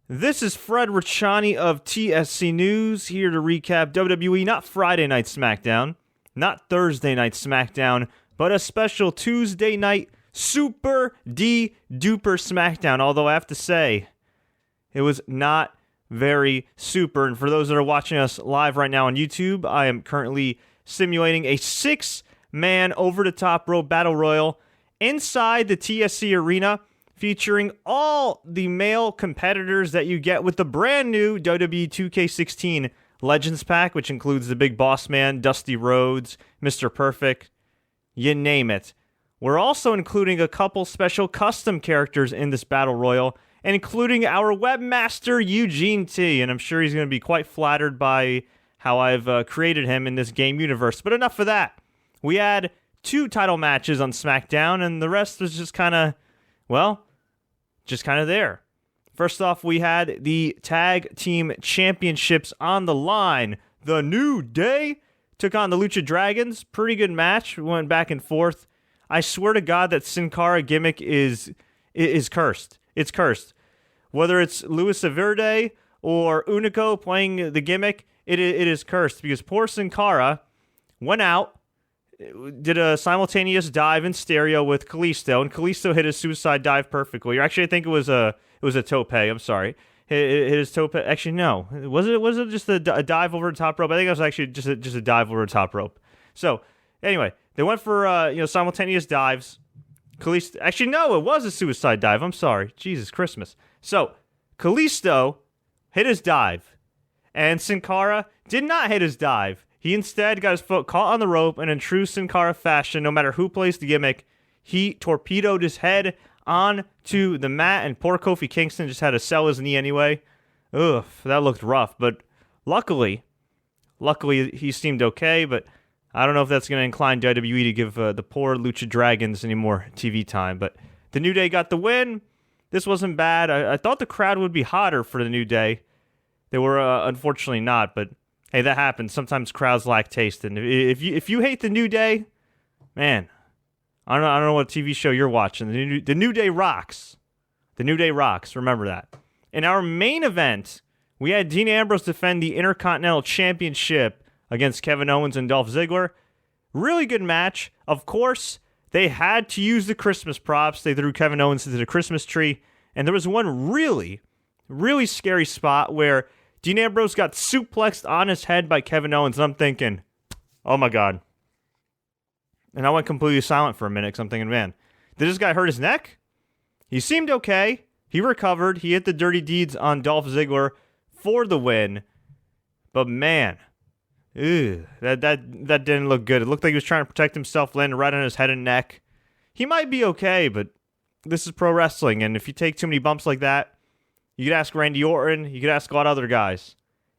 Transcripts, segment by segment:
This is Fred Ricciani of TSC News, here to recap WWE, not Friday Night SmackDown, not Thursday Night SmackDown, but a special Tuesday night Super D-Duper SmackDown, although I have to say, it was not very super. And for those that are watching us live right now on YouTube, I am currently simulating a 6-man over-the-top rope battle royal inside the TSC Arena, featuring all the male competitors that you get with the brand new WWE 2K16 Legends Pack, which includes the Big Boss Man, Dusty Rhodes, Mr. Perfect, you name it. We're also including a couple special custom characters in this Battle Royal, including our webmaster, Eugene T, and I'm sure he's going to be quite flattered by how I've created him in this game universe. But enough of that. We had 2 title matches on SmackDown, and the rest was just kind of, just kind of there. First off, we had the Tag Team Championships on the line. The New Day took on the Lucha Dragons. Pretty good match. We went back and forth. I swear to God that Sin Cara gimmick is cursed. It's cursed. Whether it's Luis Verde or Unico playing the gimmick, it is cursed because poor Sin Cara went out, did a simultaneous dive in stereo with Kalisto, and Kalisto hit his suicide dive perfectly. Or actually, I think it was a tope. I'm sorry, hit his tope. Actually, no, was it just a dive over the top rope? I think it was actually just a dive over the top rope. So anyway, they went for simultaneous dives. Kalisto, actually, no, it was a suicide dive. I'm sorry, Jesus Christmas. So Kalisto hit his dive, and Sin Cara did not hit his dive. He instead got his foot caught on the rope, and in true Sin Cara fashion, no matter who plays the gimmick, he torpedoed his head onto the mat, and poor Kofi Kingston just had to sell his knee anyway. Ugh, that looked rough, but luckily he seemed okay, but I don't know if that's going to incline WWE to give the poor Lucha Dragons any more TV time, but the New Day got the win. This wasn't bad. I thought the crowd would be hotter for the New Day. They were unfortunately not, but hey, that happens. Sometimes crowds lack taste, and if you hate the New Day, man, I don't know what TV show you're watching. The New Day rocks. The New Day rocks. Remember that. In our main event, we had Dean Ambrose defend the Intercontinental Championship against Kevin Owens and Dolph Ziggler. Really good match. Of course, they had to use the Christmas props. They threw Kevin Owens into the Christmas tree, and there was one really, really scary spot where Dean Ambrose got suplexed on his head by Kevin Owens, and I'm thinking, oh my God. And I went completely silent for a minute because I'm thinking, man, did this guy hurt his neck? He seemed okay. He recovered. He hit the dirty deeds on Dolph Ziggler for the win. But man, that didn't look good. It looked like he was trying to protect himself, landing right on his head and neck. He might be okay, but this is pro wrestling, and if you take too many bumps like that, you could ask Randy Orton, you could ask a lot of other guys.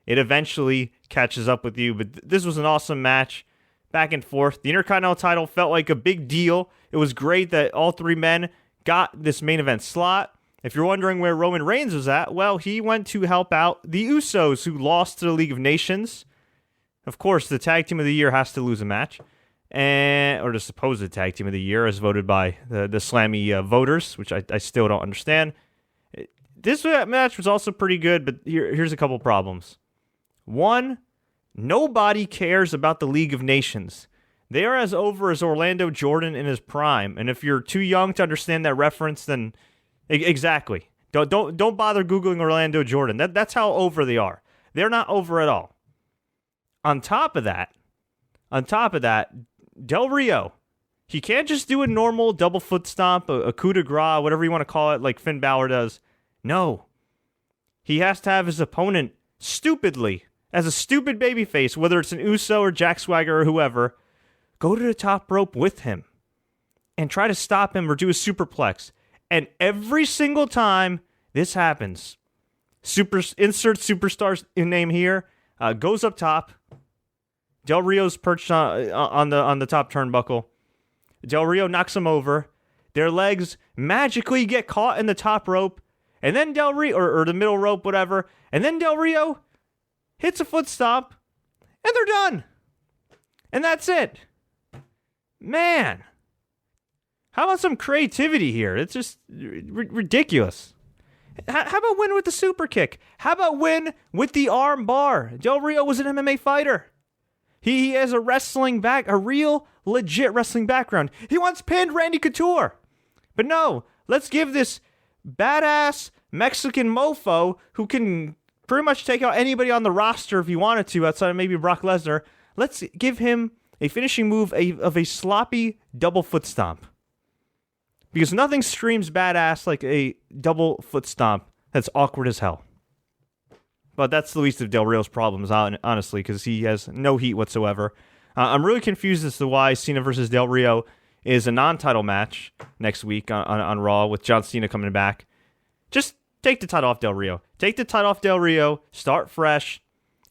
It eventually catches up with you, but this was an awesome match. Back and forth. The Intercontinental title felt like a big deal. It was great that all 3 men got this main event slot. If you're wondering where Roman Reigns was at, well, he went to help out the Usos, who lost to the League of Nations. Of course, the Tag Team of the Year has to lose a match, or the supposed Tag Team of the Year, as voted by the Slammy voters, which I still don't understand. This match was also pretty good, but here's a couple problems. One, nobody cares about the League of Nations. They are as over as Orlando Jordan in his prime, and if you're too young to understand that reference, then exactly. Don't bother Googling Orlando Jordan. That's how over they are. They're not over at all. On top of that, Del Rio, he can't just do a normal double foot stomp, a coup de grace, whatever you want to call it, like Finn Balor does. No. He has to have his opponent stupidly, as a stupid babyface, whether it's an Uso or Jack Swagger or whoever, go to the top rope with him and try to stop him or do a superplex. And every single time this happens, insert superstar's name here, goes up top. Del Rio's perched on the top turnbuckle. Del Rio knocks him over. Their legs magically get caught in the top rope, and then Del Rio, or the middle rope, whatever, and then Del Rio hits a foot stomp, and they're done. And that's it. Man, how about some creativity here? It's just ridiculous. How about win with the super kick? How about win with the arm bar? Del Rio was an MMA fighter. He has a real legit wrestling background. He once pinned Randy Couture. But no, let's give this badass Mexican mofo who can pretty much take out anybody on the roster if he wanted to, outside of maybe Brock Lesnar. Let's give him a finishing move of a sloppy double foot stomp. Because nothing screams badass like a double foot stomp that's awkward as hell. But that's the least of Del Rio's problems, honestly, because he has no heat whatsoever. I'm really confused as to why Cena versus Del Rio is a non-title match next week on Raw with John Cena coming back. Just take the title off Del Rio. Take the title off Del Rio, start fresh,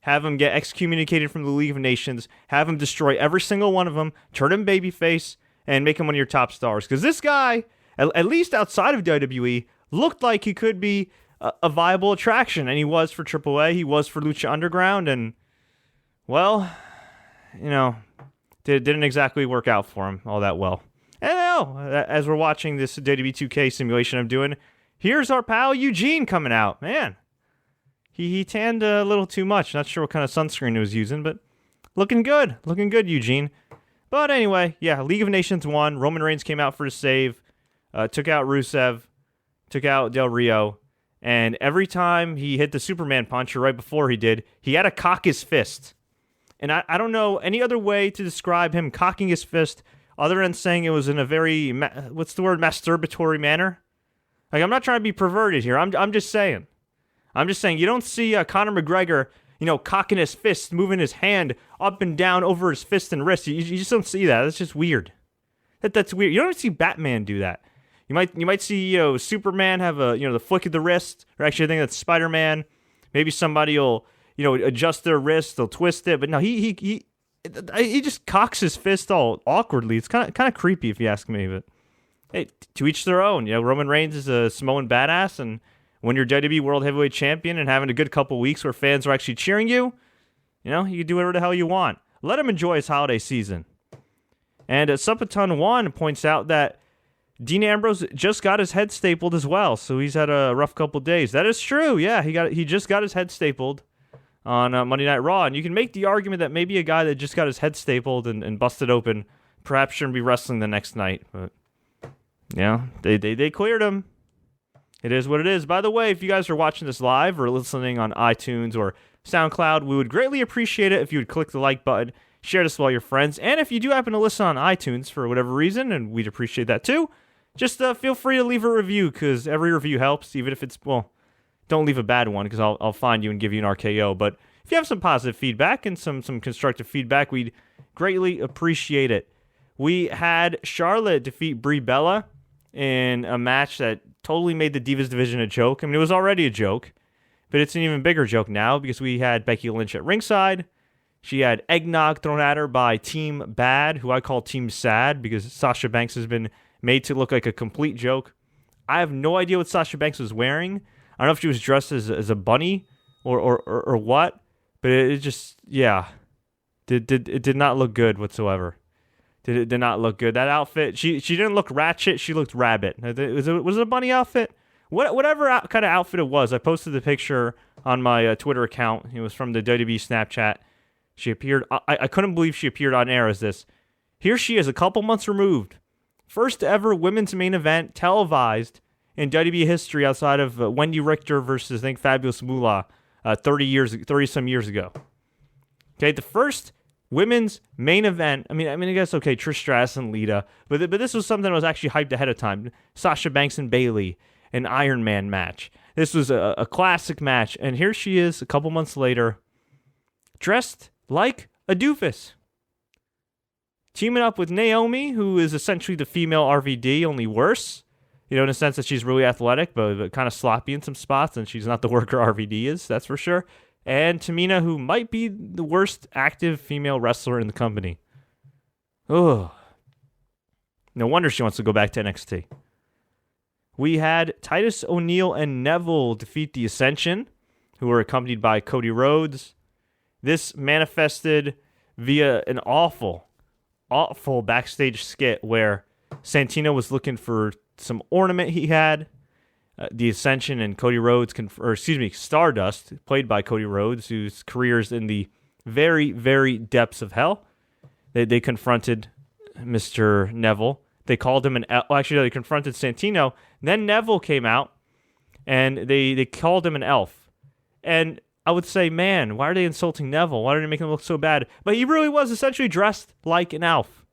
have him get excommunicated from the League of Nations, have him destroy every single one of them, turn him babyface, and make him one of your top stars. Because this guy, at least outside of WWE, looked like he could be a viable attraction. And he was for AAA, he was for Lucha Underground, and, well, didn't exactly work out for him all that well. And now, as we're watching this WWE 2K simulation I'm doing, here's our pal Eugene coming out. Man, he tanned a little too much. Not sure what kind of sunscreen he was using, but looking good. Looking good, Eugene. But anyway, yeah, League of Nations won. Roman Reigns came out for his save. Took out Rusev. Took out Del Rio. And every time he hit the Superman punch, or right before he did, he had to cock his fist. And I don't know any other way to describe him cocking his fist other than saying it was in a very, masturbatory manner. Like, I'm not trying to be perverted here. I'm just saying. You don't see Conor McGregor, cocking his fist, moving his hand up and down over his fist and wrist. You just don't see that. That's just weird. That's weird. You don't even see Batman do that. You might see Superman have the flick of the wrist, or actually I think that's Spider-Man. Maybe somebody will adjust their wrist, they'll twist it, but no, he just cocks his fist all awkwardly. It's kind of creepy if you ask me, but hey, to each their own. Roman Reigns is a Samoan badass, and when you're WWE World Heavyweight Champion and having a good couple weeks where fans are actually cheering you, you can do whatever the hell you want. Let him enjoy his holiday season. And Supaton 1 points out that Dean Ambrose just got his head stapled as well, so he's had a rough couple days. That is true, yeah. He just got his head stapled on Monday Night Raw, and you can make the argument that maybe a guy that just got his head stapled and busted open perhaps shouldn't be wrestling the next night, but yeah, they cleared him. It is what it is. By the way, if you guys are watching this live or listening on iTunes or SoundCloud, we would greatly appreciate it if you would click the like button, share this with all your friends, and if you do happen to listen on iTunes for whatever reason, and we'd appreciate that too, just feel free to leave a review, because every review helps, even if it's, don't leave a bad one, because I'll find you and give you an RKO, but if you have some positive feedback and some constructive feedback, we'd greatly appreciate it. We had Charlotte defeat Brie Bella in a match that totally made the Divas division a joke. I mean, it was already a joke, but it's an even bigger joke now, because we had Becky Lynch at ringside. She had eggnog thrown at her by Team B.A.D, who I call Team Sad, because Sasha Banks has been made to look like a complete joke. I have no idea what Sasha Banks was wearing. I don't know if she was dressed as a bunny or what, but it just, yeah, it did not look good whatsoever. It did not look good. That outfit, she didn't look ratchet, she looked rabbit. Was it a bunny outfit? Whatever kind of outfit it was, I posted the picture on my Twitter account. It was from the WWE Snapchat. She appeared, I couldn't believe she appeared on air as this. Here she is, a couple months removed. First ever women's main event televised in WWE history outside of Wendy Richter versus, I think, Fabulous Moolah 30-some years ago. Okay, the first women's main event. I mean, I guess, okay, Trish Stratus and Lita, but this was something that was actually hyped ahead of time. Sasha Banks and Bayley, an Iron Man match. This was a classic match, and here she is a couple months later, dressed like a doofus. Teaming up with Naomi, who is essentially the female RVD, only worse. In a sense that she's really athletic, but kind of sloppy in some spots, and she's not the worker RVD is, that's for sure. And Tamina, who might be the worst active female wrestler in the company. Ugh. No wonder she wants to go back to NXT. We had Titus O'Neil and Neville defeat the Ascension, who were accompanied by Cody Rhodes. This manifested via an awful backstage skit where Santino was looking for some ornament he had. the Ascension and Cody Rhodes, Stardust, played by Cody Rhodes, whose career is in the very, very depths of hell. They confronted Mr. Neville. They called him they confronted Santino. Then Neville came out, and they called him an elf. And I would say, man, why are they insulting Neville? Why are they making him look so bad? But he really was essentially dressed like an elf.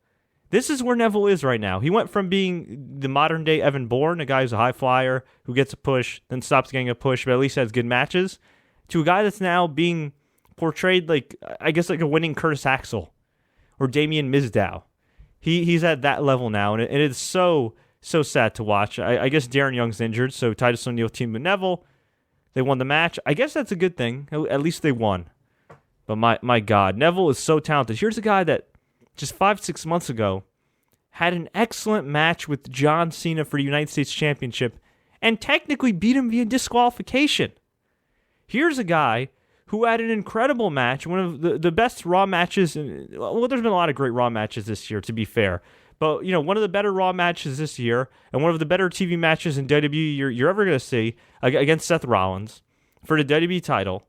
This is where Neville is right now. He went from being the modern-day Evan Bourne, a guy who's a high flyer, who gets a push, then stops getting a push, but at least has good matches, to a guy that's now being portrayed like a winning Curtis Axel or Damien Mizdow. He's at that level now, and it is so sad to watch. I guess Darren Young's injured, so Titus O'Neil teamed with Neville. They won the match. I guess that's a good thing. At least they won. But my God, Neville is so talented. Here's a guy that just 5-6 months ago had an excellent match with John Cena for the United States Championship and technically beat him via disqualification. Here's a guy who had an incredible match, one of the best Raw matches. Well, there's been a lot of great Raw matches this year, to be fair. But, one of the better Raw matches this year and one of the better TV matches in WWE you're ever going to see against Seth Rollins for the WWE title.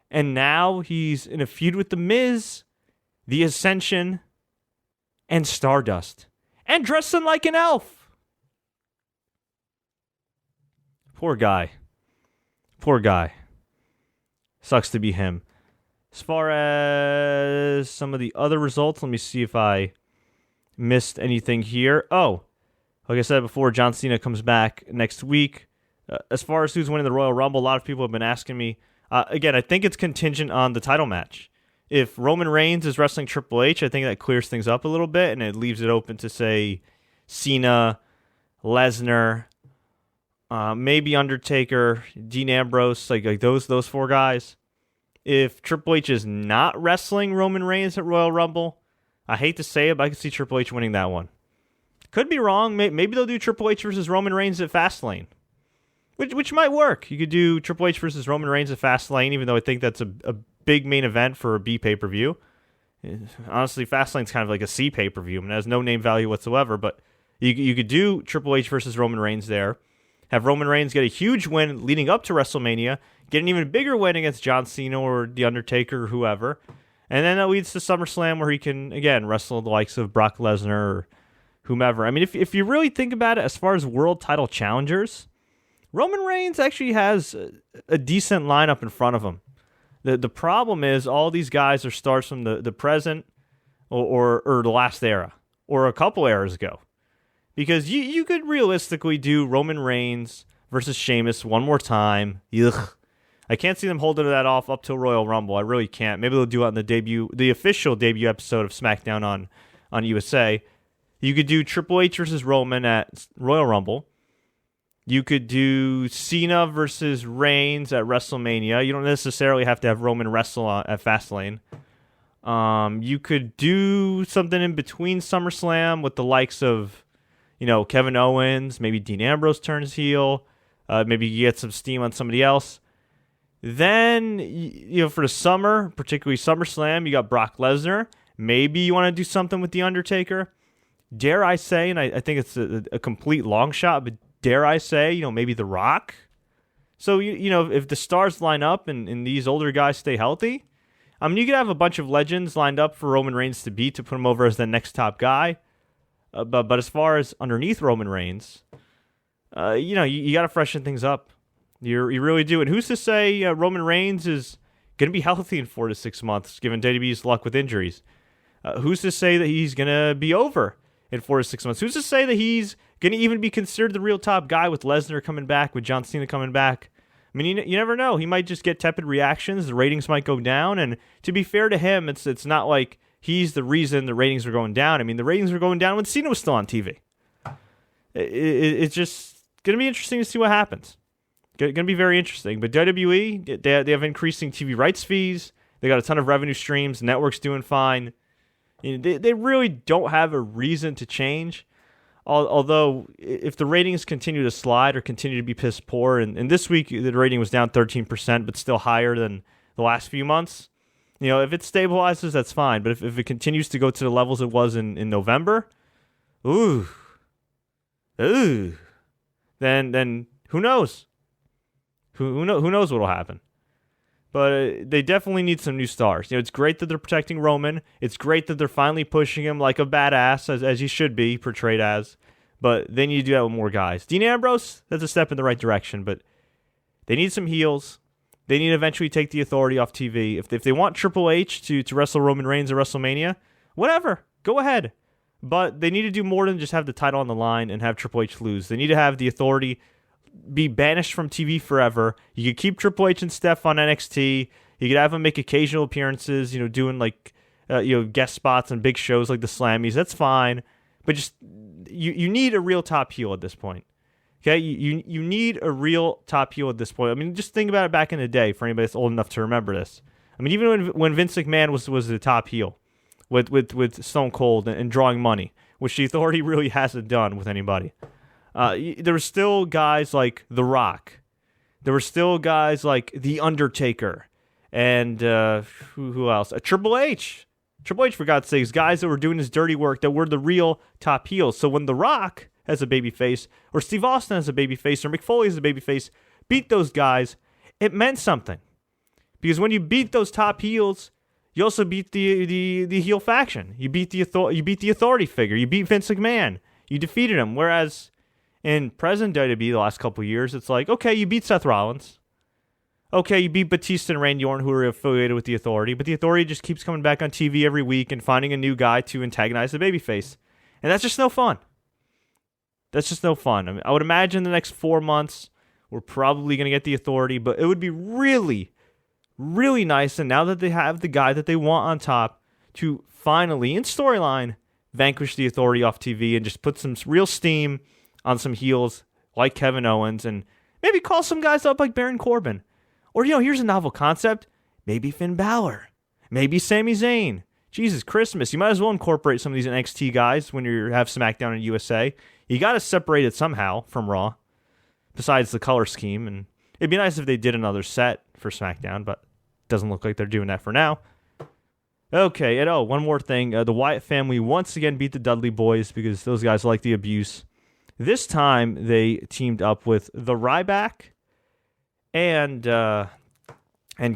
And now he's in a feud with The Miz, The Ascension, and Stardust. And dressing like an elf. Poor guy. Sucks to be him. As far as some of the other results, let me see if I missed anything here. Oh, like I said before, John Cena comes back next week. As far as who's winning the Royal Rumble, a lot of people have been asking me. Again, I think it's contingent on the title match. If Roman Reigns is wrestling Triple H, I think that clears things up a little bit, and it leaves it open to, say, Cena, Lesnar, maybe Undertaker, Dean Ambrose, like those four guys. If Triple H is not wrestling Roman Reigns at Royal Rumble, I hate to say it, but I can see Triple H winning that one. Could be wrong. Maybe they'll do Triple H versus Roman Reigns at Fastlane, which might work. You could do Triple H versus Roman Reigns at Fastlane, even though I think that's a big main event for a B pay-per-view. Honestly, Fastlane's kind of like a C pay-per-view. I mean, it has no name value whatsoever, but you could do Triple H versus Roman Reigns there. Have Roman Reigns get a huge win leading up to WrestleMania, get an even bigger win against John Cena or The Undertaker or whoever, and then that leads to SummerSlam where he can, again, wrestle the likes of Brock Lesnar or whomever. I mean, if you really think about it, as far as world title challengers, Roman Reigns actually has a decent lineup in front of him. The problem is all these guys are stars from the present or the last era or a couple eras ago. Because you could realistically do Roman Reigns versus Sheamus one more time. Ugh. I can't see them holding that off up till Royal Rumble. I really can't. Maybe they'll do it on the official debut episode of SmackDown on USA. You could do Triple H versus Roman at Royal Rumble. You could do Cena versus Reigns at WrestleMania. You don't necessarily have to have Roman wrestle at Fastlane. You could do something in between SummerSlam with the likes of, Kevin Owens. Maybe Dean Ambrose turns heel. Maybe you get some steam on somebody else. Then, for the summer, particularly SummerSlam, you got Brock Lesnar. Maybe you want to do something with The Undertaker. Dare I say, and I think it's a complete long shot, but dare I say, maybe The Rock. So, if the stars line up and these older guys stay healthy, I mean, you could have a bunch of legends lined up for Roman Reigns to beat to put him over as the next top guy. But as far as underneath Roman Reigns, you got to freshen things up. You really do. And who's to say Roman Reigns is going to be healthy in 4 to 6 months, given WWE's luck with injuries? Who's to say that he's going to be over in 4 to 6 months? Who's to say that he's going to even be considered the real top guy with Lesnar coming back, with John Cena coming back? I mean, you never know. He might just get tepid reactions. The ratings might go down. And to be fair to him, it's not like he's the reason the ratings were going down. I mean, the ratings were going down when Cena was still on TV. It's just going to be interesting to see what happens. Going to be very interesting. But WWE, they have increasing TV rights fees. They got a ton of revenue streams. The network's doing fine. They really don't have a reason to change. Although, if the ratings continue to slide or continue to be piss poor, and this week the rating was down 13%, but still higher than the last few months, if it stabilizes, that's fine. But if it continues to go to the levels it was in November, then Who knows? Who knows what'll happen? But they definitely need some new stars. It's great that they're protecting Roman. It's great that they're finally pushing him like a badass, as he should be portrayed as. But they need to do that with more guys. Dean Ambrose, that's a step in the right direction. But they need some heels. They need to eventually take the authority off TV. If they want Triple H to wrestle Roman Reigns at WrestleMania, whatever, go ahead. But they need to do more than just have the title on the line and have Triple H lose. They need to have the authority be banished from TV forever. You could keep Triple H and Steph on NXT. You could have them make occasional appearances, doing like guest spots on big shows like the Slammies. That's fine. But just you need a real top heel at this point. Okay, you need a real top heel at this point. I mean, just think about it back in the day for anybody that's old enough to remember this. I mean, even when Vince McMahon was the top heel with Stone Cold and drawing money, which the Authority really hasn't done with anybody. There were still guys like The Rock. There were still guys like The Undertaker. And who else? Triple H. Triple H, for God's sakes, guys that were doing his dirty work that were the real top heels. So when The Rock as a babyface, or Steve Austin as a babyface, or Mick Foley as a babyface, beat those guys, it meant something. Because when you beat those top heels, you also beat the heel faction. You beat the authority figure. You beat Vince McMahon. You defeated him. Whereas in present WWE the last couple of years, it's like, okay, you beat Seth Rollins. Okay, you beat Batista and Randy Orton, who are affiliated with the Authority, but the Authority just keeps coming back on TV every week and finding a new guy to antagonize the babyface. And that's just no fun. That's just no fun. I mean, I would imagine the next 4 months, we're probably going to get the Authority, but it would be really, really nice, and now that they have the guy that they want on top, to finally, in storyline, vanquish the Authority off TV and just put some real steam on some heels like Kevin Owens, and maybe call some guys up like Baron Corbin. Or, here's a novel concept. Maybe Finn Balor. Maybe Sami Zayn. Jesus Christmas, you might as well incorporate some of these NXT guys when you have SmackDown in USA. You got to separate it somehow from Raw, besides the color scheme. And it'd be nice if they did another set for SmackDown, but it doesn't look like they're doing that for now. Okay, and one more thing. The Wyatt family once again beat the Dudley Boys because those guys like the abuse. This time, they teamed up with the Ryback and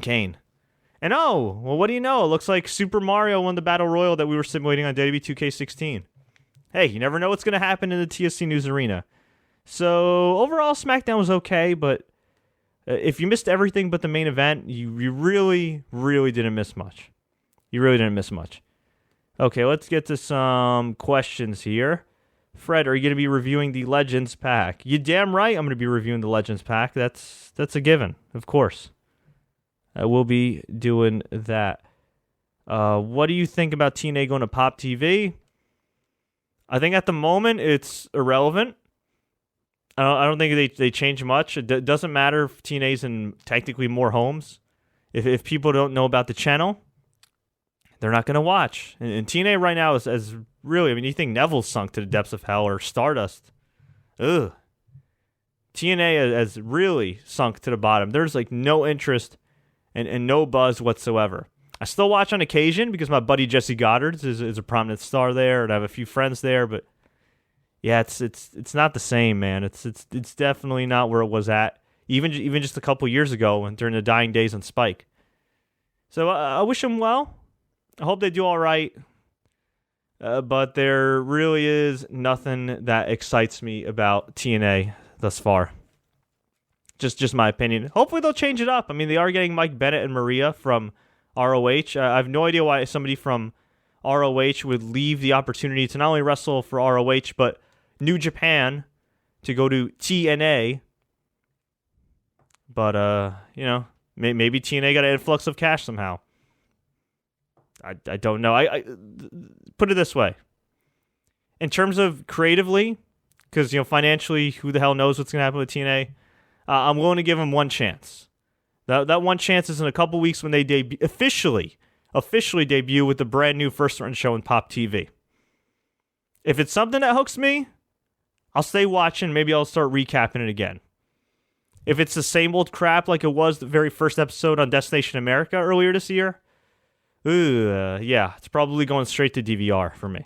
Kane. And what do you know? It looks like Super Mario won the Battle Royal that we were simulating on WWE 2K16. Hey, you never know what's going to happen in the TSC News Arena. So, overall, SmackDown was okay, but if you missed everything but the main event, you really, really didn't miss much. You really didn't miss much. Okay, let's get to some questions here. Fred, are you going to be reviewing the Legends pack? You damn right I'm going to be reviewing the Legends pack. That's a given, of course. I will be doing that. What do you think about TNA going to Pop TV? I think at the moment it's irrelevant. I don't think they change much. It doesn't matter if TNA's in technically more homes. If people don't know about the channel, they're not going to watch. And TNA right now is really, I mean, you think Neville sunk to the depths of hell or Stardust? Ugh. TNA has really sunk to the bottom. There's like no interest and no buzz whatsoever. I still watch on occasion because my buddy Jesse Goddard is a prominent star there, and I have a few friends there. But yeah, it's not the same, man. It's definitely not where it was at even just a couple years ago and during the dying days on Spike. So I wish them well. I hope they do all right. But there really is nothing that excites me about TNA thus far. Just my opinion. Hopefully they'll change it up. I mean, they are getting Mike Bennett and Maria from ROH. I have no idea why somebody from ROH would leave the opportunity to not only wrestle for ROH, but New Japan to go to TNA. But, maybe TNA got an influx of cash somehow. I don't know. I put it this way. In terms of creatively, because, financially, who the hell knows what's going to happen with TNA, I'm willing to give them one chance. That one chance is in a couple weeks when they officially debut with the brand new first run show in Pop TV. If it's something that hooks me, I'll stay watching. Maybe I'll start recapping it again. If it's the same old crap like it was the very first episode on Destination America earlier this year, it's probably going straight to DVR for me.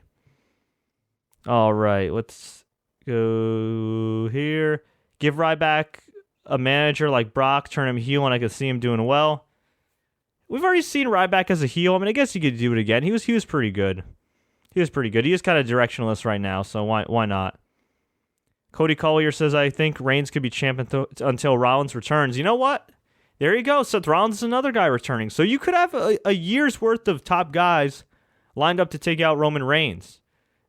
All right, let's go here. Give Ryback a manager like Brock, turn him heel, and I could see him doing well. We've already seen Ryback as a heel. I mean, I guess he could do it again. He was pretty good. He was pretty good. He is kind of directionless right now, so why not? Cody Collier says, I think Reigns could be champ until Rollins returns. You know what? There you go. Seth Rollins is another guy returning. So you could have a year's worth of top guys lined up to take out Roman Reigns,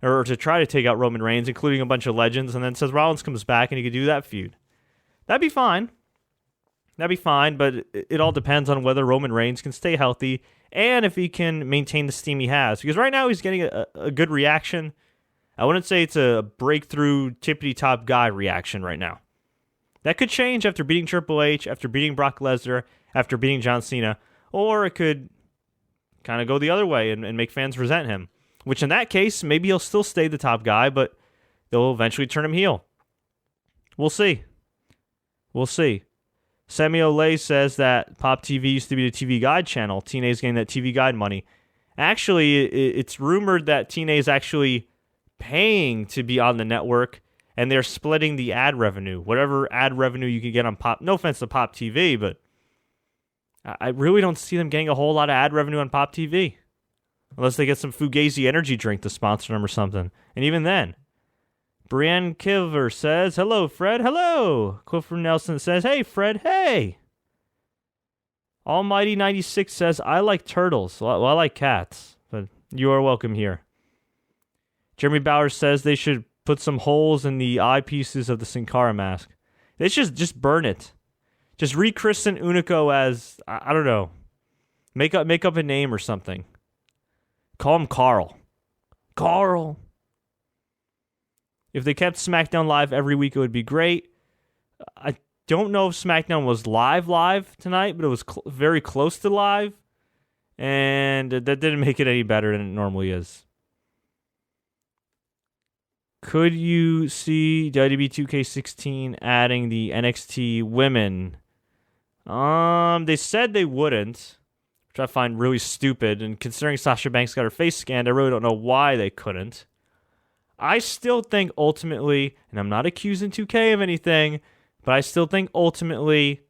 or to try to take out Roman Reigns, including a bunch of legends, and then Seth Rollins comes back and he could do that feud. That'd be fine. That'd be fine, but it all depends on whether Roman Reigns can stay healthy and if he can maintain the steam he has. Because right now he's getting a good reaction. I wouldn't say it's a breakthrough, tippity-top guy reaction right now. That could change after beating Triple H, after beating Brock Lesnar, after beating John Cena, or it could kind of go the other way and make fans resent him. Which in that case, maybe he'll still stay the top guy, but they'll eventually turn him heel. We'll see. We'll see. Sammy Olay says that Pop TV used to be the TV Guide channel. TNA's getting that TV Guide money. Actually, it's rumored that TNA is actually paying to be on the network, and they're splitting the ad revenue. Whatever ad revenue you can get on Pop. No offense to Pop TV, but I really don't see them getting a whole lot of ad revenue on Pop TV. Unless they get some Fugazi energy drink to sponsor them or something. And even then. Brienne Kilver says, hello, Fred. Hello. Clifford Nelson says, hey, Fred. Hey. Almighty 96 says, I like turtles. Well, I like cats. But you are welcome here. Jeremy Bowers says they should put some holes in the eyepieces of the Sin Cara mask. They should just burn it. Just rechristen Unico as, I don't know. Make up a name or something. Call him Carl. Carl. If they kept SmackDown live every week, it would be great. I don't know if SmackDown was live tonight, but it was very close to live. And that didn't make it any better than it normally is. Could you see WWE 2K16 adding the NXT women? They said they wouldn't, which I find really stupid. And considering Sasha Banks got her face scanned, I really don't know why they couldn't. I still think ultimately, and I'm not accusing 2K of anything, but I still think ultimately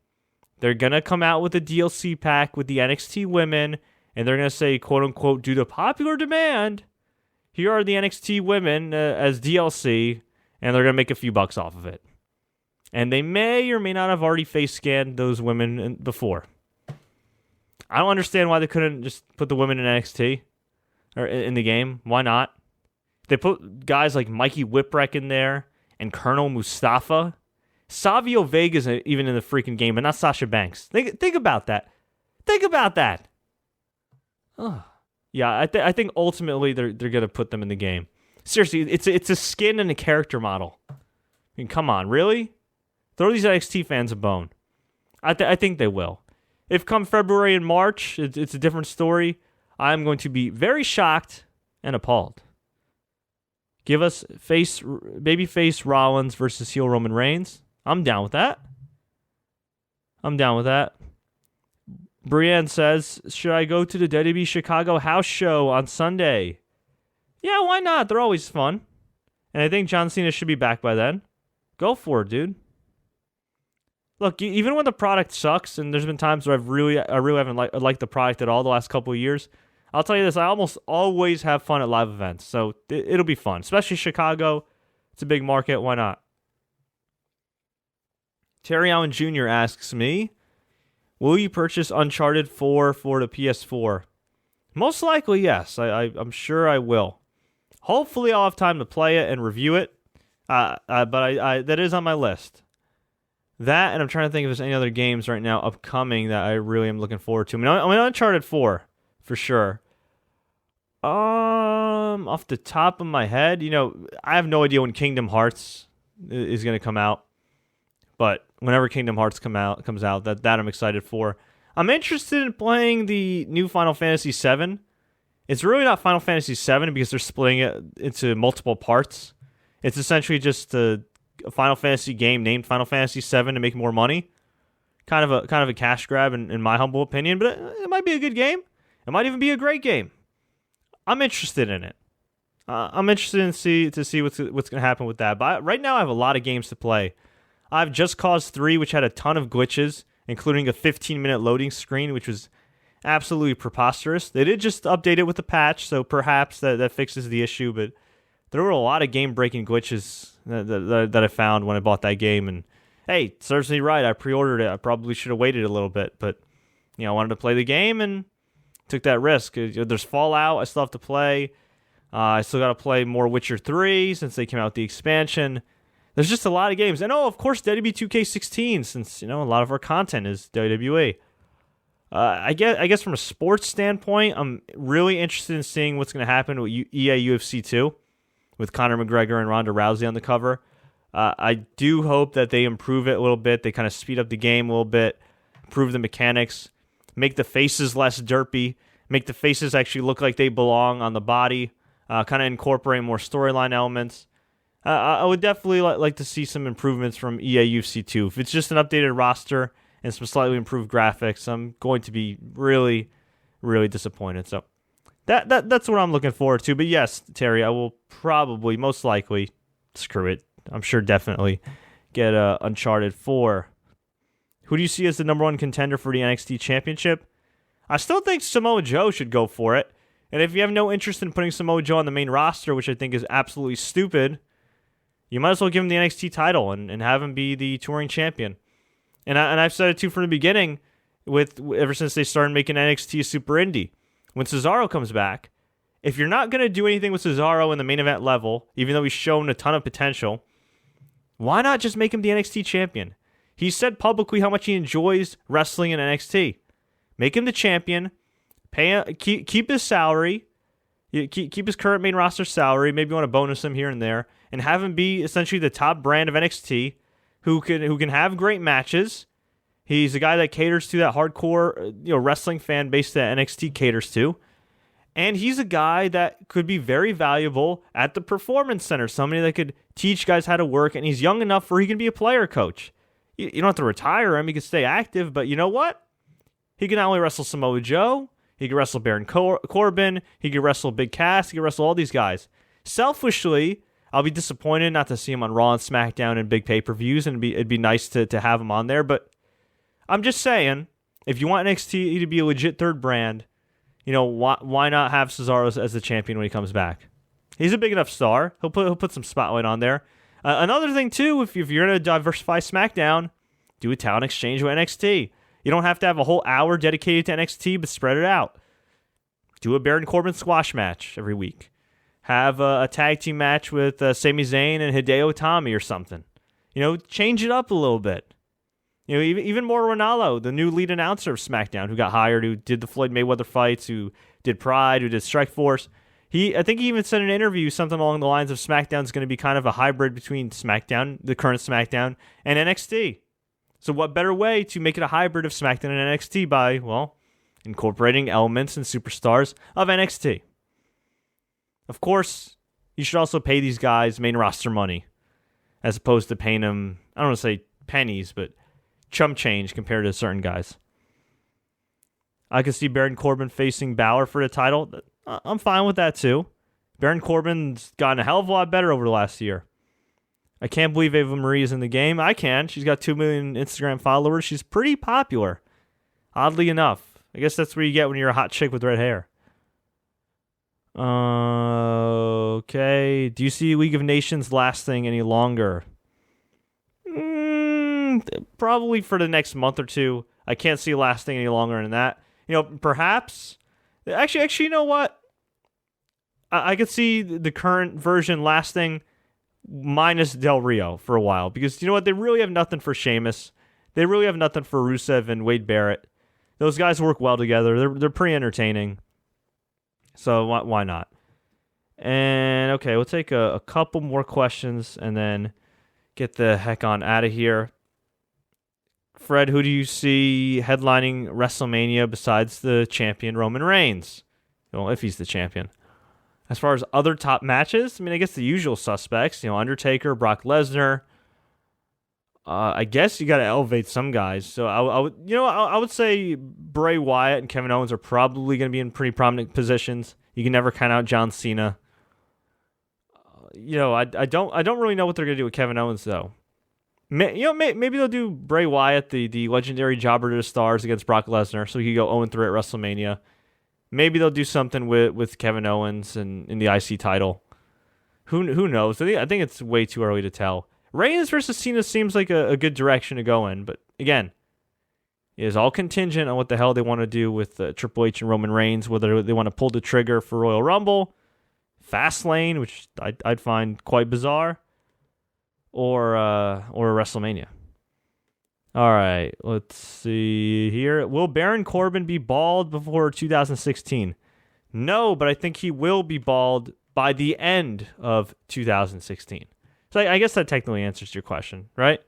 they're going to come out with a DLC pack with the NXT women, and they're going to say, quote unquote, due to popular demand, here are the NXT women as DLC, and they're going to make a few bucks off of it. And they may or may not have already face scanned those women before. I don't understand why they couldn't just put the women in NXT or in the game. Why not? They put guys like Mikey Whipwreck in there and Colonel Mustafa. Savio Vega's even in the freaking game, but not Sasha Banks. Think about that. Think about that. Oh. Yeah, I think ultimately they're gonna put them in the game. Seriously, it's a skin and a character model. I mean, come on, really? Throw these NXT fans a bone. I think they will. If come February and March, it's a different story. I'm going to be very shocked and appalled. Give us babyface Rollins versus heel Roman Reigns. I'm down with that. Brienne says, should I go to the WWE Chicago house show on Sunday? Yeah, why not? They're always fun. And I think John Cena should be back by then. Go for it, dude. Look, even when the product sucks, and there's been times where I really haven't liked the product at all the last couple of years, I'll tell you this, I almost always have fun at live events, so it'll be fun. Especially Chicago. It's a big market. Why not? Terry Allen Jr. asks me, will you purchase Uncharted 4 for the PS4? Most likely, yes. I'm sure I will. Hopefully, I'll have time to play it and review it, but that is on my list. That, and I'm trying to think if there's any other games right now upcoming that I really am looking forward to. I mean Uncharted 4, for sure. Off the top of my head, I have no idea when Kingdom Hearts is going to come out. But whenever Kingdom Hearts comes out, that I'm excited for. I'm interested in playing the new Final Fantasy VII. It's really not Final Fantasy VII because they're splitting it into multiple parts. It's essentially just a Final Fantasy game named Final Fantasy VII to make more money. Kind of a cash grab in my humble opinion, but it might be a good game. It might even be a great game. I'm interested in it. I'm interested to see what's going to happen with that. But right now I have a lot of games to play. I've Just Cause 3, which had a ton of glitches, including a 15-minute loading screen, which was absolutely preposterous. They did just update it with a patch, so perhaps that fixes the issue, but there were a lot of game-breaking glitches that I found when I bought that game, and hey, serves me right. I pre-ordered it. I probably should have waited a little bit, but I wanted to play the game and took that risk. There's Fallout I still have to play. I still got to play more Witcher 3 since they came out with the expansion. There's just a lot of games. And of course, WWE 2K16 since, a lot of our content is WWE. I guess from a sports standpoint, I'm really interested in seeing what's going to happen with EA UFC 2 with Conor McGregor and Ronda Rousey on the cover. I do hope that they improve it a little bit. They kind of speed up the game a little bit, improve the mechanics, make the faces less derpy, make the faces actually look like they belong on the body, kind of incorporate more storyline elements. I would definitely like to see some improvements from EA UFC 2. If it's just an updated roster and some slightly improved graphics, I'm going to be really, really disappointed. So that's what I'm looking forward to. But yes, Terry, I will probably, most likely, screw it. I'm sure definitely get Uncharted 4. Who do you see as the number one contender for the NXT Championship? I still think Samoa Joe should go for it. And if you have no interest in putting Samoa Joe on the main roster, which I think is absolutely stupid, you might as well give him the NXT title and have him be the touring champion. And I've said it too from the beginning, ever since they started making NXT super indie. When Cesaro comes back, if you're not going to do anything with Cesaro in the main event level, even though he's shown a ton of potential, why not just make him the NXT champion? He said publicly how much he enjoys wrestling in NXT. Make him the champion, keep his salary, keep his current main roster salary, maybe you want to bonus him here and there, and have him be essentially the top brand of NXT who can have great matches. He's a guy that caters to that hardcore wrestling fan base that NXT caters to. And he's a guy that could be very valuable at the Performance Center, somebody that could teach guys how to work, and he's young enough where he can be a player coach. You don't have to retire him, he can stay active, but you know what? He can not only wrestle Samoa Joe, he can wrestle Baron Corbin, he can wrestle Big Cass, he can wrestle all these guys. Selfishly, I'll be disappointed not to see him on Raw and SmackDown and big pay-per-views, and it'd be nice to have him on there, but I'm just saying, if you want NXT to be a legit third brand, why not have Cesaro as the champion when he comes back? He's a big enough star. He'll put some spotlight on there. Another thing, too, if you're going to diversify SmackDown, do a talent exchange with NXT. You don't have to have a whole hour dedicated to NXT, but spread it out. Do a Baron Corbin squash match every week. Have a tag team match with Sami Zayn and Hideo Itami or something. Change it up a little bit. Even more Ronaldo, the new lead announcer of SmackDown, who got hired, who did the Floyd Mayweather fights, who did Pride, who did Strikeforce. I think he even said in an interview something along the lines of SmackDown's going to be kind of a hybrid between SmackDown, the current SmackDown, and NXT. So what better way to make it a hybrid of SmackDown and NXT by, incorporating elements and superstars of NXT. Of course, you should also pay these guys main roster money, as opposed to paying them, I don't want to say pennies, but chump change compared to certain guys. I could see Baron Corbin facing Balor for the title. I'm fine with that too. Baron Corbin's gotten a hell of a lot better over the last year. I can't believe Ava Marie is in the game. I can. She's got 2 million Instagram followers. She's pretty popular. Oddly enough. I guess that's what you get when you're a hot chick with red hair. Okay. Do you see League of Nations lasting any longer? Probably for the next month or two. I can't see it lasting any longer than that. Perhaps. Actually, you know what? I could see the current version lasting minus Del Rio for a while. Because you know what? They really have nothing for Sheamus. They really have nothing for Rusev and Wade Barrett. Those guys work well together. They're pretty entertaining. So why not? And okay, we'll take a couple more questions and then get the heck on out of here. Fred, who do you see headlining WrestleMania besides the champion Roman Reigns? Well, if he's the champion. As far as other top matches, I guess the usual suspects, Undertaker, Brock Lesnar. I guess you got to elevate some guys. So I would say Bray Wyatt and Kevin Owens are probably going to be in pretty prominent positions. You can never count out John Cena. I don't really know what they're going to do with Kevin Owens though. Maybe they'll do Bray Wyatt, the legendary jobber to the stars, against Brock Lesnar, so he could go 0-3 at WrestleMania. Maybe they'll do something with Kevin Owens and in the IC title. Who knows? I think it's way too early to tell. Reigns versus Cena seems like a good direction to go in, but again, it is all contingent on what the hell they want to do with Triple H and Roman Reigns, whether they want to pull the trigger for Royal Rumble, Fastlane, which I'd find quite bizarre, or WrestleMania. All right, let's see here. Will Baron Corbin be bald before 2016? No, but I think he will be bald by the end of 2016. So I guess that technically answers your question, right?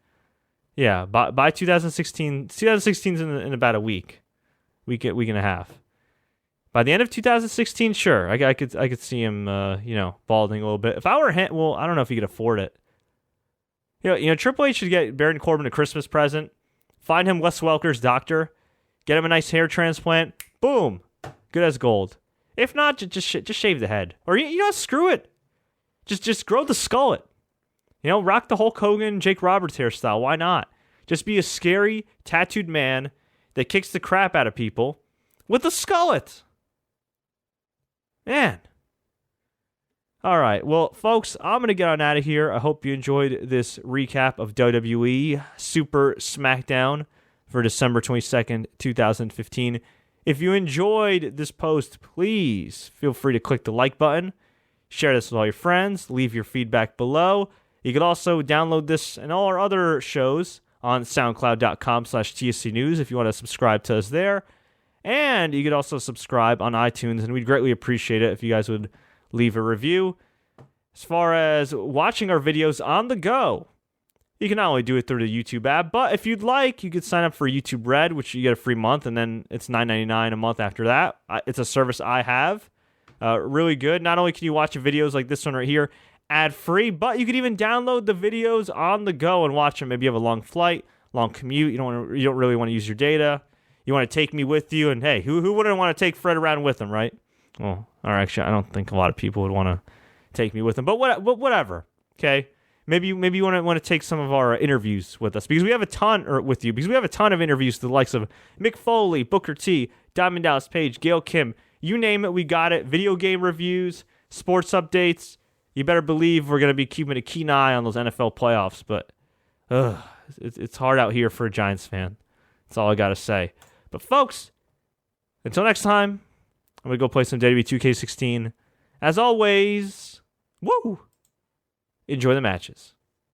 Yeah, by 2016, 2016's in about a week and a half. By the end of 2016, sure, I could see him, balding a little bit. If I were him, well, I don't know if he could afford it. Triple H should get Baron Corbin a Christmas present. Find him Wes Welker's doctor. Get him a nice hair transplant. Boom, good as gold. If not, just shave the head, or screw it. Just grow the skullet. Rock the Hulk Hogan, Jake Roberts hairstyle. Why not? Just be a scary, tattooed man that kicks the crap out of people with a skullet. Man. All right. Well, folks, I'm going to get on out of here. I hope you enjoyed this recap of WWE Super SmackDown for December 22nd, 2015. If you enjoyed this post, please feel free to click the like button, share this with all your friends, leave your feedback below. You can also download this and all our other shows on soundcloud.com/TSC News if you want to subscribe to us there. And you could also subscribe on iTunes, and we'd greatly appreciate it if you guys would leave a review. As far as watching our videos on the go, you can not only do it through the YouTube app, but if you'd like, you could sign up for YouTube Red, which you get a free month, and then it's $9.99 a month after that. It's a service I have. Really good. Not only can you watch videos like this one right here ad-free, but you can even download the videos on the go and watch them. Maybe you have a long flight, long commute, you don't really want to use your data. You want to take me with you, and hey, who wouldn't want to take Fred around with them, right? Well, or actually, I don't think a lot of people would want to take me with them, but whatever. Okay, maybe you want to take some of our interviews with us because we have a ton of interviews with the likes of Mick Foley, Booker T, Diamond Dallas Page, Gail Kim, you name it, we got it. Video game reviews, sports updates. You better believe we're going to be keeping a keen eye on those NFL playoffs, but it's hard out here for a Giants fan. That's all I got to say. But folks, until next time, I'm going to go play some WWE 2K16. As always, enjoy the matches.